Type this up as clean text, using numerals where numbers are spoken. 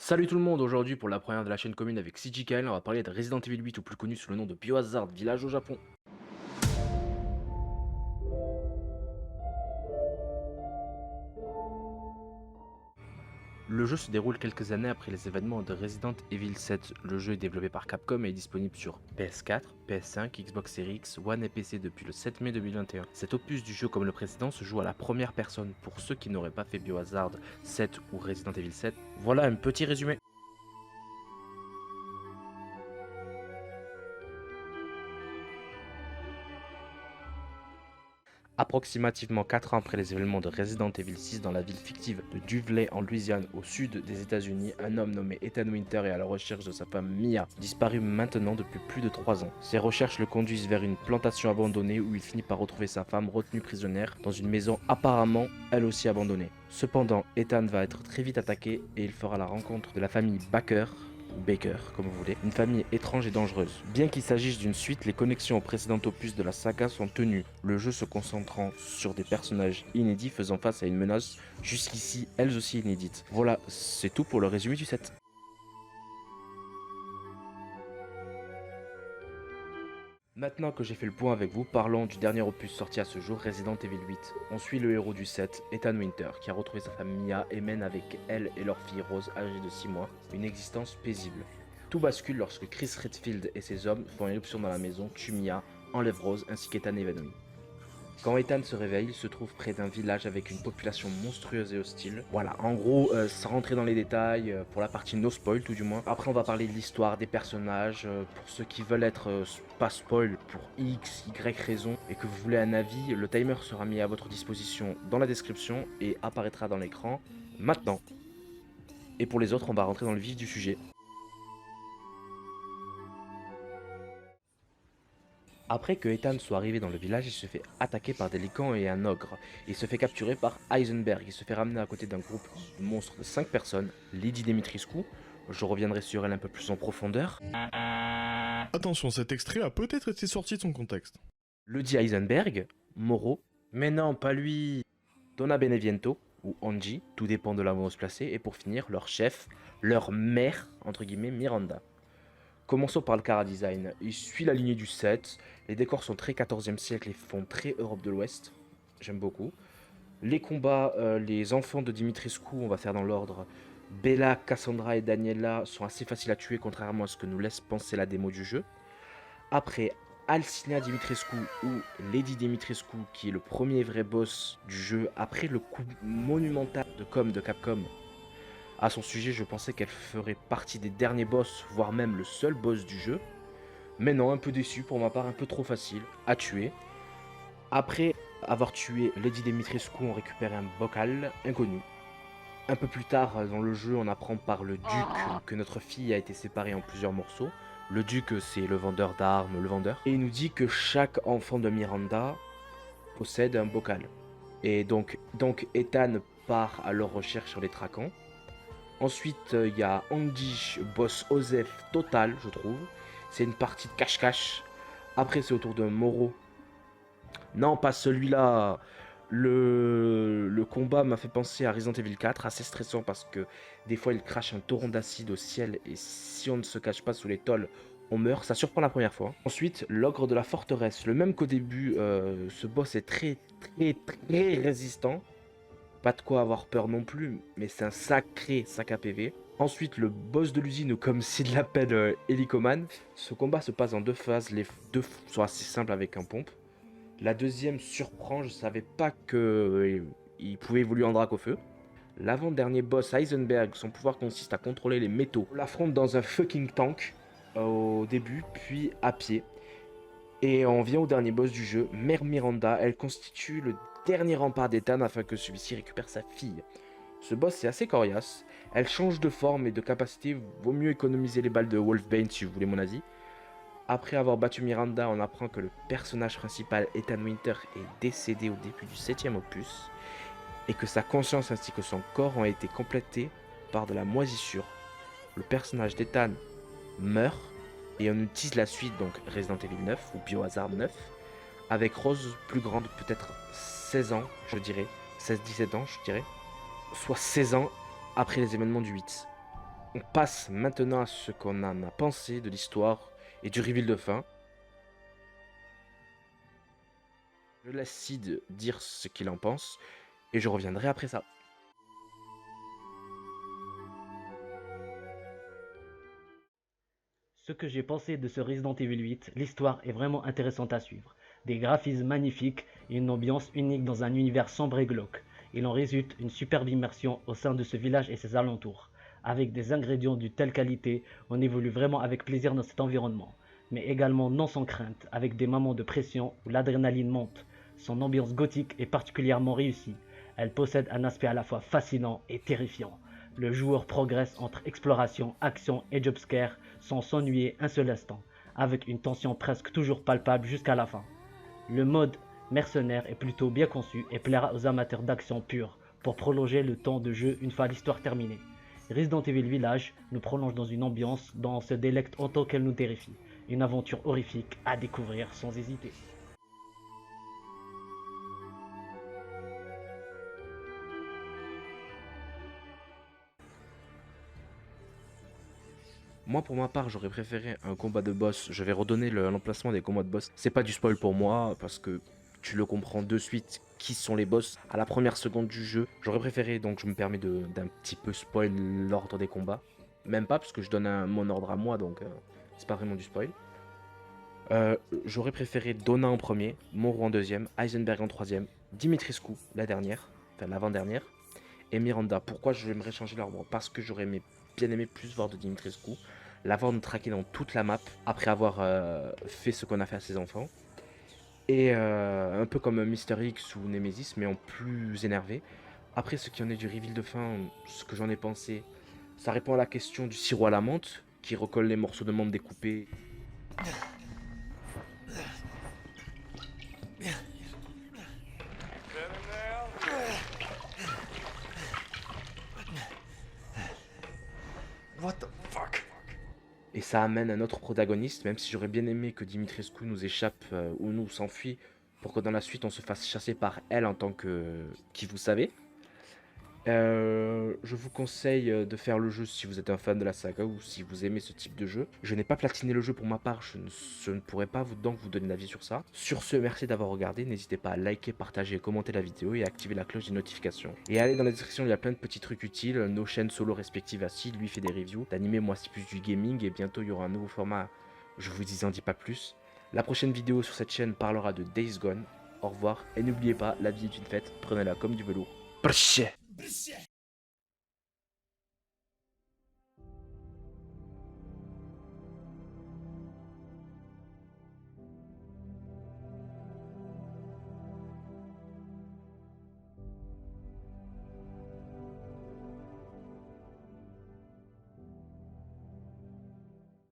Salut tout le monde, aujourd'hui pour la première de la chaîne commune avec CJKL, on va parler de Resident Evil 8 ou plus connu sous le nom de Biohazard Village au Japon. Le jeu se déroule quelques années après les événements de Resident Evil 7. Le jeu est développé par Capcom et est disponible sur PS4, PS5, Xbox Series X, One et PC depuis le 7 mai 2021. Cet opus du jeu comme le précédent se joue à la première personne. Pour ceux qui n'auraient pas fait Biohazard 7 ou Resident Evil 7, voilà un petit résumé. Approximativement 4 ans après les événements de Resident Evil 6 dans la ville fictive de Duvley en Louisiane au sud des États-Unis, un homme nommé Ethan Winter est à la recherche de sa femme Mia, disparue maintenant depuis plus de 3 ans. Ses recherches le conduisent vers une plantation abandonnée où il finit par retrouver sa femme retenue prisonnière dans une maison apparemment elle aussi abandonnée. Cependant, Ethan va être très vite attaqué et il fera la rencontre de la famille Baker, ou Baker, comme vous voulez, une famille étrange et dangereuse. Bien qu'il s'agisse d'une suite, les connexions au précédent opus de la saga sont tenues, le jeu se concentrant sur des personnages inédits faisant face à une menace jusqu'ici elles aussi inédites. Voilà, c'est tout pour le résumé du set. Maintenant que j'ai fait le point avec vous, parlons du dernier opus sorti à ce jour, Resident Evil 8. On suit le héros du set, Ethan Winter, qui a retrouvé sa femme Mia et mène avec elle et leur fille Rose, âgée de 6 mois, une existence paisible. Tout bascule lorsque Chris Redfield et ses hommes font éruption dans la maison, tuent Mia, enlèvent Rose ainsi qu'Ethan évanoui. Quand Ethan se réveille, il se trouve près d'un village avec une population monstrueuse et hostile. Voilà, en gros, sans rentrer dans les détails, pour la partie no spoil tout du moins. Après, on va parler de l'histoire, des personnages, pour ceux qui veulent être pas spoil pour X, Y raison, et que vous voulez un avis, le timer sera mis à votre disposition dans la description et apparaîtra dans l'écran maintenant. Et pour les autres, on va rentrer dans le vif du sujet. Après que Ethan soit arrivé dans le village, il se fait attaquer par des lycans et un ogre. Il se fait capturer par Heisenberg. Il se fait ramener à côté d'un groupe de monstres de 5 personnes. Lady Dimitrescu, je reviendrai sur elle un peu plus en profondeur. Attention, cet extrait a peut-être été sorti de son contexte. Lady Heisenberg, Moro, mais non, pas lui. Donna Beneviento, ou Angie, tout dépend de là où on se placer. Et pour finir, leur chef, leur mère, entre guillemets, Miranda. Commençons par le chara-design. Il suit la lignée du 7. Les décors sont très 14e siècle et font très Europe de l'Ouest. J'aime beaucoup. Les combats, les enfants de Dimitrescu, on va faire dans l'ordre. Bella, Cassandra et Daniela sont assez faciles à tuer, contrairement à ce que nous laisse penser la démo du jeu. Après, Alcina Dimitrescu ou Lady Dimitrescu, qui est le premier vrai boss du jeu, après le coup monumental de Capcom. À son sujet, je pensais qu'elle ferait partie des derniers boss, voire même le seul boss du jeu. Mais non, un peu déçu pour ma part, un peu trop facile à tuer. Après avoir tué Lady Dimitrescu, on récupère un bocal inconnu. Un peu plus tard dans le jeu, on apprend par le duc que notre fille a été séparée en plusieurs morceaux. Le duc, c'est le vendeur d'armes, le vendeur. Et il nous dit que chaque enfant de Miranda possède un bocal. Et donc Ethan part à leur recherche sur les traquants. Ensuite, il y a Andy, boss Osef total, je trouve. C'est une partie de cache-cache. Après, c'est au tour de Moro. Non, pas celui-là. Le combat m'a fait penser à Resident Evil 4, assez stressant parce que des fois il crache un torrent d'acide au ciel et si on ne se cache pas sous les tôles, on meurt. Ça surprend la première fois. Ensuite, l'ogre de la forteresse. Le même qu'au début, ce boss est très résistant. Pas de quoi avoir peur non plus, mais c'est un sacré sac à PV. Ensuite, le boss de l'usine, ou comme s'il l'appelle Helicoman. Ce combat se passe en deux phases. Les deux sont assez simples avec un pompe. La deuxième surprend, je savais pas que il pouvait évoluer en drac au feu. L'avant-dernier boss, Heisenberg, son pouvoir consiste à contrôler les métaux. On l'affronte dans un fucking tank au début, puis à pied. Et on vient au dernier boss du jeu, Mère Miranda. Elle constitue le dernier rempart d'Ethan afin que celui-ci récupère sa fille. Ce boss est assez coriace. Elle change de forme et de capacité. Vaut mieux économiser les balles de Wolfbane si vous voulez mon avis. Après avoir battu Miranda, on apprend que le personnage principal, Ethan Winter, est décédé au début du 7ème opus. Et que sa conscience ainsi que son corps ont été complétés par de la moisissure. Le personnage d'Ethan meurt. Et on utilise la suite, donc Resident Evil 9 ou Biohazard 9, avec Rose plus grande, peut-être 16 ans, je dirais, 16-17 ans, je dirais, soit 16 ans après les événements du 8. On passe maintenant à ce qu'on en a pensé de l'histoire et du reveal de fin. Je laisse Sid dire ce qu'il en pense et je reviendrai après ça. Ce que j'ai pensé de ce Resident Evil 8, l'histoire est vraiment intéressante à suivre. Des graphismes magnifiques et une ambiance unique dans un univers sombre et glauque. Il en résulte une superbe immersion au sein de ce village et ses alentours. Avec des ingrédients d'une telle qualité, on évolue vraiment avec plaisir dans cet environnement. Mais également non sans crainte, avec des moments de pression où l'adrénaline monte. Son ambiance gothique est particulièrement réussie. Elle possède un aspect à la fois fascinant et terrifiant. Le joueur progresse entre exploration, action et jumpscare sans s'ennuyer un seul instant, avec une tension presque toujours palpable jusqu'à la fin. Le mode mercenaire est plutôt bien conçu et plaira aux amateurs d'action pure pour prolonger le temps de jeu une fois l'histoire terminée. Resident Evil Village nous prolonge dans une ambiance dont on se délecte autant qu'elle nous terrifie. Une aventure horrifique à découvrir sans hésiter. Moi, pour ma part, j'aurais préféré un combat de boss. Je vais redonner l'emplacement des combats de boss. C'est pas du spoil pour moi, parce que tu le comprends de suite qui sont les boss à la première seconde du jeu. J'aurais préféré, donc je me permets d'un petit peu spoil l'ordre des combats. Même pas, parce que je donne mon ordre à moi, donc c'est pas vraiment du spoil. J'aurais préféré Donna en premier, Moreau en deuxième, Heisenberg en troisième, Dimitrescu la dernière, enfin l'avant-dernière, et Miranda. Pourquoi j'aimerais changer l'ordre? Parce que j'aurais bien aimé plus voir de Dimitrescu, l'avoir nous traquer dans toute la map après avoir fait ce qu'on a fait à ses enfants. Et un peu comme Mister X ou Nemesis, mais en plus énervé. Après, ce qui en est du reveal de fin, ce que j'en ai pensé, ça répond à la question du sirop à la menthe, qui recolle les morceaux de membres découpés. What the fuck? Et ça amène un autre protagoniste, même si j'aurais bien aimé que Dimitrescu nous échappe ou nous s'enfuit, pour que dans la suite on se fasse chasser par elle en tant que qui vous savez. Je vous conseille de faire le jeu si vous êtes un fan de la saga ou si vous aimez ce type de jeu. Je n'ai pas platiné le jeu pour ma part, je ne pourrais pas donc vous donner l'avis sur ça. Sur ce, merci d'avoir regardé, n'hésitez pas à liker, partager, commenter la vidéo et à activer la cloche des notifications. Et allez dans la description, il y a plein de petits trucs utiles, nos chaînes solo respectives à Sid, lui fait des reviews d'animé, moi c'est plus du gaming et bientôt il y aura un nouveau format, je vous en dis pas plus. La prochaine vidéo sur cette chaîne parlera de Days Gone. Au revoir et n'oubliez pas, la vie est une fête, prenez-la comme du velours. Brrrr.